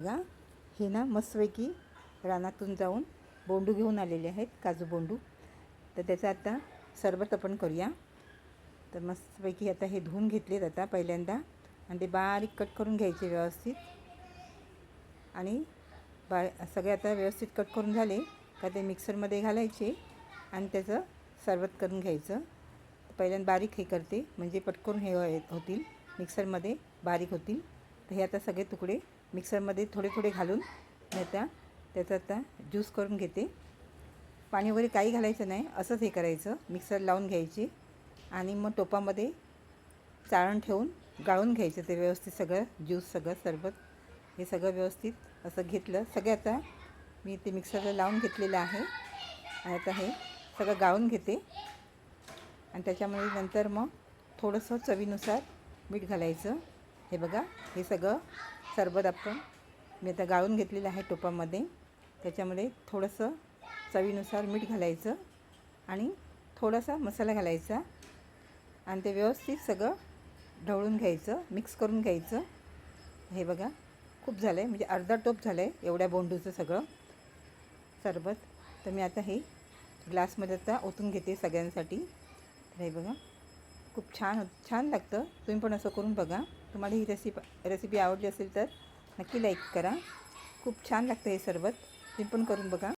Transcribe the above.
बघा, हे ना मस्तपैकी रानातून जाऊन बोंडू घेऊन आलेले आहेत, काजू बोंडू. तर त्याचं आता सरबत आपण करूया. तर मस्तपैकी आता हे धुवून घेतलेत आता पहिल्यांदा, आणि ते बारीक कट करून घ्यायचे व्यवस्थित. आणि सगळे आता व्यवस्थित कट करून झाले का ते मिक्सरमध्ये घालायचे आणि त्याचं सरबत करून घ्यायचं. पहिल्यांदा बारीक हे करते म्हणजे पटकन हे होतील, मिक्सरमध्ये बारीक होतील. तर हे आता सगळे तुकडे मिक्सरमध्ये थोडे थोडे घालून मी आता त्याचा आता ज्यूस करून घेते. पाणी वगैरे काही घालायचं नाही, असंच हे करायचं. मिक्सर लावून घ्यायची आणि मग टोपामध्ये चाळण ठेवून गाळून घ्यायचं ते व्यवस्थित. सगळं ज्यूस, सगळं सरबत हे सगळं व्यवस्थित असं घेतलं. सगळं आता मी ते मिक्सरला लावून घेतलेलं आहे आणि आता हे सगळं गाळून घेते. आणि त्याच्यामध्ये नंतर मग थोडंसं चवीनुसार मीठ घालायचं. हे बघा, हे सगळं सरबत आपण मी आता गाळून घेतलेलं आहे टोपामध्ये. त्याच्यामध्ये थोडंसं चवीनुसार मीठ घालायचं आणि थोडासा मसाला घालायचा आणि ते व्यवस्थित सगळं ढवळून घ्यायचं, मिक्स करून घ्यायचं. हे बघा, खूप झालं आहे, म्हणजे अर्धा टोप झालं आहे एवढ्या बोंडूचं सगळं सरबत. तर मी आता हे ग्लासमध्ये आता ओतून घेते सगळ्यांसाठी. तर हे बघा, खूप छान लागतं. तुम्ही पण असं करून बघा. तुम्हाला ही रेसिपी आवडली असेल तर नक्की लाईक करा. खूप छान लागतं हे सरबत, तुम्ही पण करून बघा.